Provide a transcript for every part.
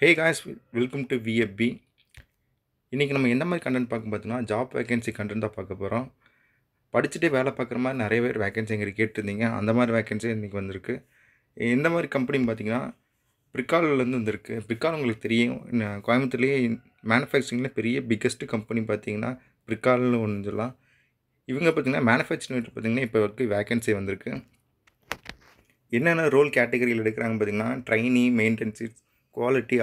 Hey guys, welcome to VFP. இன்றைக்கி நம்ம எந்த மாதிரி கண்டென்ட் பார்க்க பார்த்தோம்னா, ஜாப் வேகன்சி கண்டென்ட் தான் பார்க்க போகிறோம். படிச்சுட்டே வேலை பார்க்குற மாதிரி நிறைய பேர் வேகன்சி எங்களுக்கு கேட்டிருந்தீங்க. அந்த மாதிரி வேகன்சி இன்றைக்கி வந்திருக்கு. எந்த மாதிரி கம்பெனின்னு பார்த்தீங்கன்னா, பிரிக்கால்லேருந்து வந்திருக்கு. பிரிக்கால் உங்களுக்கு தெரியும், கோயம்புத்தூர்லேயே மேனுஃபேக்சரிங்கில் பெரிய பிக்கஸ்ட்டு கம்பெனி பார்த்தீங்கன்னா பிரிக்கால்னு ஒன்று சொல்லலாம். இவங்க பார்த்தீங்கன்னா மேனுஃபேக்சரிங் பார்த்தீங்கன்னா இப்போ வரைக்கும் வேகன்சி வந்திருக்கு. என்னென்ன ரோல் கேட்டகரியில் எடுக்கிறாங்க பார்த்தீங்கன்னா, trainee, maintenance, quality,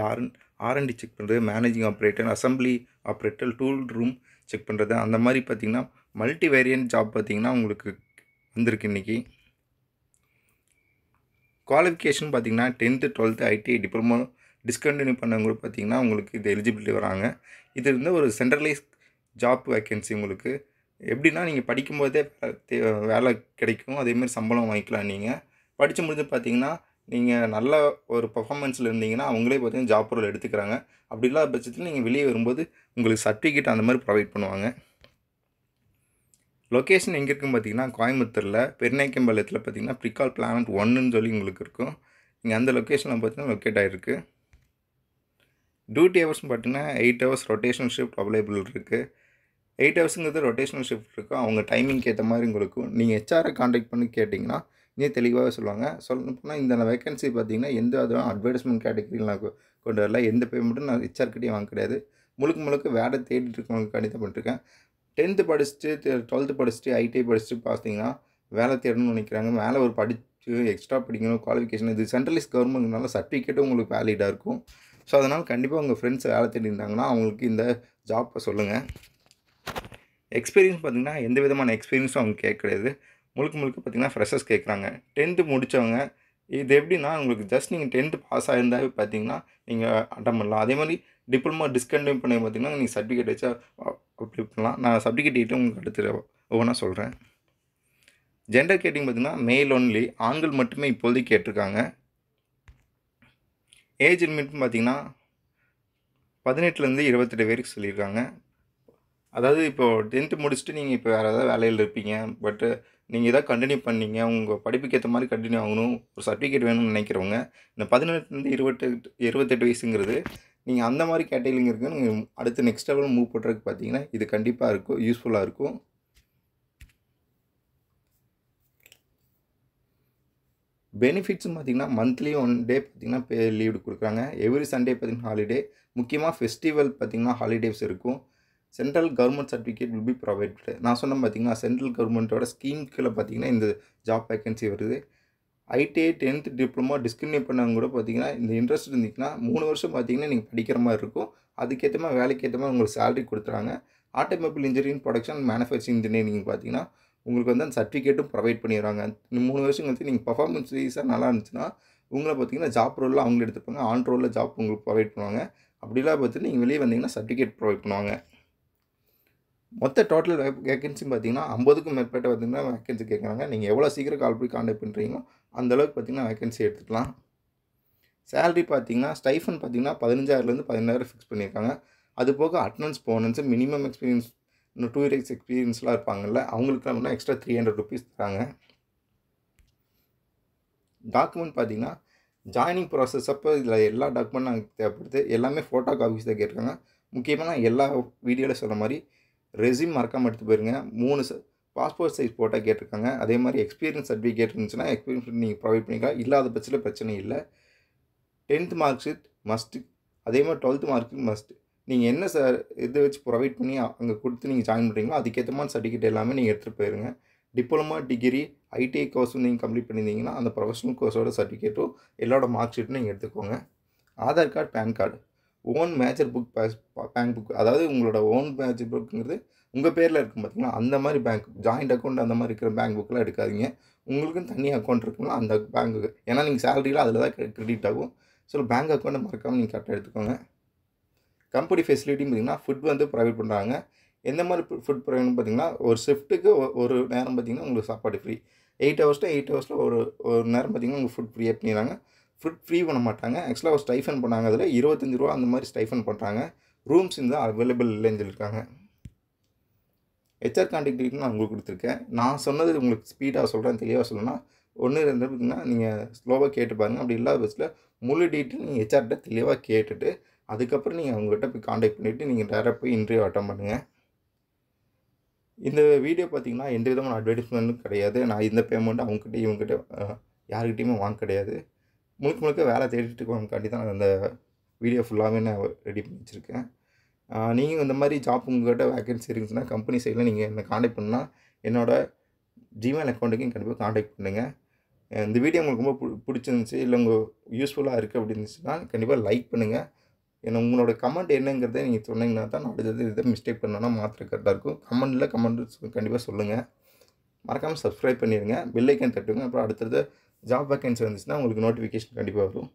R&D check பண்ணுறது, managing operator, assembly operator, tool room check பண்ணுறது, அந்த மாதிரி பார்த்திங்கன்னா மல்டி வேரியன்ட் ஜாப் பார்த்திங்கன்னா உங்களுக்கு வந்திருக்கு இன்றைக்கி. குவாலிஃபிகேஷன் பார்த்திங்கன்னா 10th 12th ITI diploma discontinue பண்ணவங்க பார்த்திங்கன்னா உங்களுக்கு இது எலிஜிபிலிட்டி வராங்க. இது இருந்தால் ஒரு சென்ட்ரலைஸ் ஜாப் வேக்கன்சி உங்களுக்கு. எப்படின்னா, நீங்கள் படிக்கும்போதே வேலை கிடைக்கும், அதேமாதிரி சம்பளம் வாங்கிக்கலாம். நீங்கள் படித்து முடிஞ்சு பார்த்தீங்கன்னா, நீங்கள் நல்ல ஒரு பர்ஃபார்மன்ஸில் இருந்தீங்கன்னா அவங்களே பார்த்தீங்கன்னா ஜாப் ரோல் எடுத்துக்கிறாங்க. அப்படி இல்லாத பட்சத்தில் நீங்கள் வெளியே வரும்போது உங்களுக்கு சர்டிஃபிகேட் அந்த மாதிரி ப்ரொவைட் பண்ணுவாங்க. லொக்கேஷன் எங்கே இருக்குன்னு பார்த்தீங்கன்னா, கோயம்புத்தூரில் பெருநாயக்கம்பாளையத்தில் பார்த்தீங்கன்னா பிரிக்கால் பிளானட் 1ன்னு சொல்லி உங்களுக்கு இருக்கும். நீங்கள் அந்த லொக்கேஷனில் பார்த்தீங்கன்னா லொக்கேட் ஆகிருக்கு. டியூட்டி ஹவர்ஸ்னு பார்த்தீங்கன்னா 8 hours ரொட்டேஷனல் ஷிஃப்ட் அவைலபிள் இருக்குது. 8 hours ரொட்டேஷனல் ஷிஃப்ட் இருக்கும். அவங்க டைமிங்க்கு ஏற்ற மாதிரி உங்களுக்கு நீங்கள் ஹெச்ஆரை காண்டாக்ட் பண்ணி கேட்டிங்கன்னா இன்னும் தெளிவாக சொல்லுவாங்க. சொல்லப்போனால் இந்த வேகன்சி பார்த்தீங்கன்னா எந்த அதுவும் அட்வர்டைஸ்மெண்ட் கேட்டகரியில் நான் கொண்டு வரல. எந்த பேமெண்ட்டும் நான் ஹெச்ஆர்கிட்டையும் வாங்க கிடையாது. முழுக்க வேலை தேடிட்டு இருக்கவங்களுக்கு தான் பண்ணிட்டுருக்கேன். 10th படிச்சுட்டு 12th படிச்சுட்டு ஐடிஐ படிச்சுட்டு பார்த்தீங்கன்னா வேலை தேடணும்னு நினைக்கிறாங்க. மேலே ஒரு படித்து எக்ஸ்ட்ரா படிக்கணும், குவாலிஃபிகேஷன். இது சென்ட்ரலைஸ் கவர்மெண்ட்னால சர்டிஃபிகேட்டும் உங்களுக்கு வேலிடாக இருக்கும். ஸோ அதனால் கண்டிப்பாக உங்கள் ஃப்ரெண்ட்ஸ் வேலை தேடி இருந்தாங்கன்னா அவங்களுக்கு இந்த ஜாப்பை சொல்லுங்கள். எக்ஸ்பீரியன்ஸ் பார்த்திங்கன்னா எந்த விதமான எக்ஸ்பீரியன்ஸும் அவங்க கேட்க கிடையாது. முழுக்க பார்த்திங்கன்னா ஃப்ரெஷர்ஸ் கேட்குறாங்க. 10th முடித்தவங்க. இது எப்படின்னா, உங்களுக்கு ஜஸ்ட் நீங்கள் 10th பாஸ் ஆகிருந்தாவே பார்த்தீங்கன்னா நீங்கள் அட்டன் பண்ணலாம். அதே மாதிரி டிப்ளமோ டிஸ்கண்டினியூ பண்ணி பார்த்தீங்கன்னா நீங்கள் சர்டிஃபிகேட் வச்சா அப்ளை பண்ணலாம். நான் சர்டிஃபிகேட் டீட்டெயில் உங்களுக்கு அடுத்து ஒவ்வொன்றா சொல்கிறேன். ஜெண்டர் கேட்டிங் பார்த்திங்கன்னா மேல் ஒன்லி, ஆண்கள் மட்டுமே இப்போதைக்கு கேட்டிருக்காங்க. ஏஜ் லிமிட்னு பார்த்திங்கன்னா 18லேருந்து 28 வரைக்கும் சொல்லியிருக்காங்க. அதாவது இப்போது 10th முடிச்சுட்டு நீங்கள் இப்போ வேறு ஏதாவது வேலையில் இருப்பீங்க. பட்டு நீங்கள் எதாவது கண்டினியூ பண்ணீங்க, உங்கள் படிப்புக்கு ஏற்ற மாதிரி கண்டினியூ ஆகணும், ஒரு சர்டிஃபிகேட் வேணும்னு நினைக்கிறவங்க, இந்த 18லேருந்து 28 வயசுங்கிறது நீங்கள் அந்த மாதிரி கேட்டகரிங்க இருக்குது. நீங்கள் அடுத்து நெக்ஸ்ட் லெவல் மூவ் பண்ணுறதுக்கு பார்த்தீங்கன்னா இது கண்டிப்பாக இருக்கும், யூஸ்ஃபுல்லாக இருக்கும். பெனிஃபிட்ஸ்னு பார்த்திங்கன்னா மந்த்லி 1 டே பார்த்திங்கன்னா லீவ் கொடுக்குறாங்க. எவ்ரி சண்டே பார்த்திங்கன்னா ஹாலிடே. முக்கியமாக ஃபெஸ்டிவல் பார்த்திங்கன்னா ஹாலிடேஸ் இருக்கும். Central government certificate will be provided. நான் சொன்னேன் பார்த்தீங்கன்னா, சென்ட்ரல் கவர்மெண்ட்டோட ஸ்கீம்கில் பார்த்தீங்கன்னா இந்த ஜாப் வேக்கன்சி வருது. ஐடிஐ 10th டிப்ளமோ டிஸ்கண்டினியூ பண்ணவங்க கூட பார்த்தீங்கன்னா இந்த இன்ட்ரெஸ்ட் இருந்துச்சுன்னா 3 வருஷம் பார்த்தீங்கன்னா நீங்கள் படிக்கிற மாதிரி இருக்கும். அதுக்கேற்ற மாதிரி வேலைக்கு ஏற்ற மாதிரி உங்களுக்கு சேலரி கொடுத்துறாங்க. Automobile engineering production manufacturing engineering பார்த்தீங்கன்னா உங்களுக்கு வந்து அந்த சர்டிஃபிகேட்டும் ப்ரொவைட் பண்ணிடுறாங்க. இந்த 3 வருஷம் கழிச்சு நீங்கள் பர்ஃபார்மன்ஸ் வைஸாக நல்லா இருந்துச்சுன்னா உங்களை பார்த்தீங்கன்னா ஜாப் ரோலில் அவங்களே எடுத்துப்பாங்க. ஆன் ரோலில் ஜாப் உங்களுக்கு ப்ரொவைட் பண்ணுவாங்க. அப்படிலாம் பார்த்துட்டு நீங்கள் வெளியே வந்தீங்கன்னா சர்டிஃபிகேட் ப்ரொவைட் பண்ணுவாங்க. மொத்த டோட்டல் வேக்கன்சி பார்த்தீங்கன்னா 50க்கும் மேற்பட்ட பார்த்தீங்கன்னா வேக்கன்சி கேட்குறாங்க. நீங்கள் எவ்வளோ சீக்கிரம் கால் பண்ணி காண்டாக்ட் பண்ணுறீங்களோ அந்தளவுக்கு பார்த்தீங்கன்னா வேக்கன்சி எடுத்துக்கலாம். சேலரி பார்த்தீங்கன்னா ஸ்டைஃபன் பார்த்தீங்கன்னா 15,000லேருந்து 17,000 ஃபிக்ஸ் பண்ணியிருக்காங்க. அது போக அட்டனன்ஸ் போனன்ஸு, மினிமம் எக்ஸ்பீரியன்ஸ், இன்னும் 2 years எக்ஸ்பீரியன்ஸ்லாம் இருப்பாங்கல்ல, அவங்களுக்குலாம் வந்து எக்ஸ்ட்ரா ₹300 தராங்க. டாக்குமெண்ட் பார்த்தீங்கன்னா ஜாயினிங் ப்ராசஸ் அப்போ இதில் எல்லா டாக்குமெண்ட் எனக்கு தேவைப்படுது. எல்லாமே ஃபோட்டோ காப்பீஸ் தான் கேட்டிருக்காங்க. முக்கியமாக நான் எல்லா வீடியோவில் சொன்ன மாதிரி ரெஸ்யூம் மறக்காமல் எடுத்து போயிருங்க. 3 பாஸ்போர்ட் சைஸ் ஃபோட்டோ கேட்டிருக்காங்க. அதே மாதிரி எக்ஸ்பீரியன்ஸ் சர்டிஃபிகேட் இருந்துச்சுன்னா எக்ஸ்பீரியன்ஸ் நீங்கள் ப்ரொவைட் பண்ணிக்கலாம். இல்லாத பட்சத்தில் பிரச்சனை இல்லை. 10th mark sheet must. அதே மாதிரி 12th மார்க் ஷீட் மஸ்ட்டு. நீங்கள் என்ன இதை வச்சு ப்ரொவைட் பண்ணி அங்கே கொடுத்து நீங்கள் ஜாயின் பண்ணுறீங்களோ அதுக்கேற்ற மாதிரி சர்டிஃபிகேட் எல்லாமே நீங்கள் எடுத்துகிட்டு போயிருங்க. டிப்ளமோ, டிகிரி, ஐடிஐ கோர்ஸும் நீங்கள் கம்ப்ளீட் பண்ணியிருந்தீங்கன்னா அந்த ப்ரொஃபஷனல் கோர்ஸோட சர்டிஃபிகேட்டும் எல்லாரோட மார்க் ஷீட்டும் நீங்கள் எடுத்துக்கோங்க. Aadhaar card, PAN card, own major book, bank book. அதாவது உங்களோட ஓன் மேஜர் புக்குங்கிறது உங்கள் பேரில் இருக்கும் பார்த்தீங்களா, அந்த மாதிரி பேங்க் ஜாயிண்ட் அக்கௌண்ட் அந்த மாதிரி இருக்கிற பேங்க் புக்கெலாம் எடுக்காதீங்க. உங்களுக்குன்னு தனி அக்கௌண்ட் இருக்குங்களா அந்த பேங்க்குக்கு. ஏன்னா நீங்கள் சேலரியில் அதில் தான் கிரெடிட் ஆகும். ஸோ பேங்க் அக்கௌண்ட்டை மறக்காமல் நீங்கள் கரெக்டாக எடுத்துக்கோங்க. கம்பெனி ஃபெசிலிட்டின்னு பார்த்தீங்கன்னா ஃபுட் வந்து ப்ரொவைட் பண்ணுறாங்க. எந்த மாதிரி ஃபுட் ப்ரொவைட்னு பார்த்தீங்கன்னா ஒரு ஷிஃப்ட்டுக்கு ஒரு நேரம் பார்த்தீங்கன்னா உங்களுக்கு சாப்பாடு ஃப்ரீ. 8 hours 8 hours ஒரு நேரம் பார்த்தீங்கன்னா உங்களுக்கு ஃபுட் ஃப்ரீயாக பண்ணிடுறாங்க. ஃபுட் ஃப்ரீ பண்ண மாட்டாங்க. ஆக்சுவலாக ஒரு ஸ்டைஃபன் பண்ணாங்க. அதில் ₹25 அந்த மாதிரி ஸ்டைஃபன் பண்ணுறாங்க. ரூம்ஸ் இந்த அவைலபிள் இல்லைன்னு சொல்லியிருக்காங்க. ஹெச்ஆர் கான்டாக்ட் டீட்டெயில் நான் உங்களுக்கு கொடுத்துருக்கேன். நான் சொன்னது உங்களுக்கு ஸ்பீடாக சொல்கிறேன், தெளிவாக சொல்லணும்னா 1, 2 பார்த்தீங்கன்னா நீங்கள் ஸ்லோவாக கேட்டு பாருங்கள். அப்படி இல்லாத பட்சத்தில் முழு டீட்டெயில் நீங்கள் ஹெச்ஆர்கிட்ட தெளிவாக கேட்டுட்டு அதுக்கப்புறம் நீங்கள் அவங்ககிட்ட போய் காண்டாக்ட் பண்ணிவிட்டு நீங்கள் டேரெக்டாக போய் இன்டர்வியூ அட்டெண்ட் பண்ணுங்கள். இந்த வீடியோ பார்த்தீங்கன்னா எந்த விதமான அட்வர்டைஸ்மெண்ட்டும் கிடையாது. நான் இந்த பேமெண்ட் அவங்ககிட்ட இவங்ககிட்ட யாருக்கிட்டையுமே வாங்க கிடையாது. முழுக்க முழுக்க வேலை தேடிட்டு இருக்கவங்கக்காண்டி தான் நான் அந்த வீடியோ ஃபுல்லாகவே நான் ரெடி பண்ணி வச்சுருக்கேன். நீங்கள் இந்த மாதிரி ஜாப் உங்கள்கிட்ட வேக்கன்சி இருந்துச்சுன்னா கம்பெனி சைடில் நீங்கள் என்னை காண்டாக்ட் பண்ணால் என்னோடய ஜிமெயில் அக்கௌண்ட்டுக்கு கண்டிப்பாக காண்டாக்ட் பண்ணுங்கள். இந்த வீடியோ உங்களுக்கு ரொம்ப பிடிச்சிருந்துச்சி இல்லை உங்கள் யூஸ்ஃபுல்லாக இருக்குது அப்படின்னு இருந்துச்சுன்னா கண்டிப்பாக லைக் பண்ணுங்கள். ஏன்னா உங்களோட கமெண்ட் என்னங்கிறத நீங்கள் சொன்னீங்கன்னா தான் நான் அடுத்தது இதை மிஸ்டேக் பண்ணோன்னா மாற்ற கரெக்டாக இருக்கும். கமெண்ட் கண்டிப்பாக சொல்லுங்கள். மறக்காமல் சப்ஸ்கிரைப் பண்ணிடுங்க, பெல் ஐக்கன் தட்டுங்க. அப்புறம் அடுத்தது ஜாப் வேக்கன்சி வந்துச்சுன்னா உங்களுக்கு நோட்டிஃபிகேஷன் கண்டிப்பாக வரும்.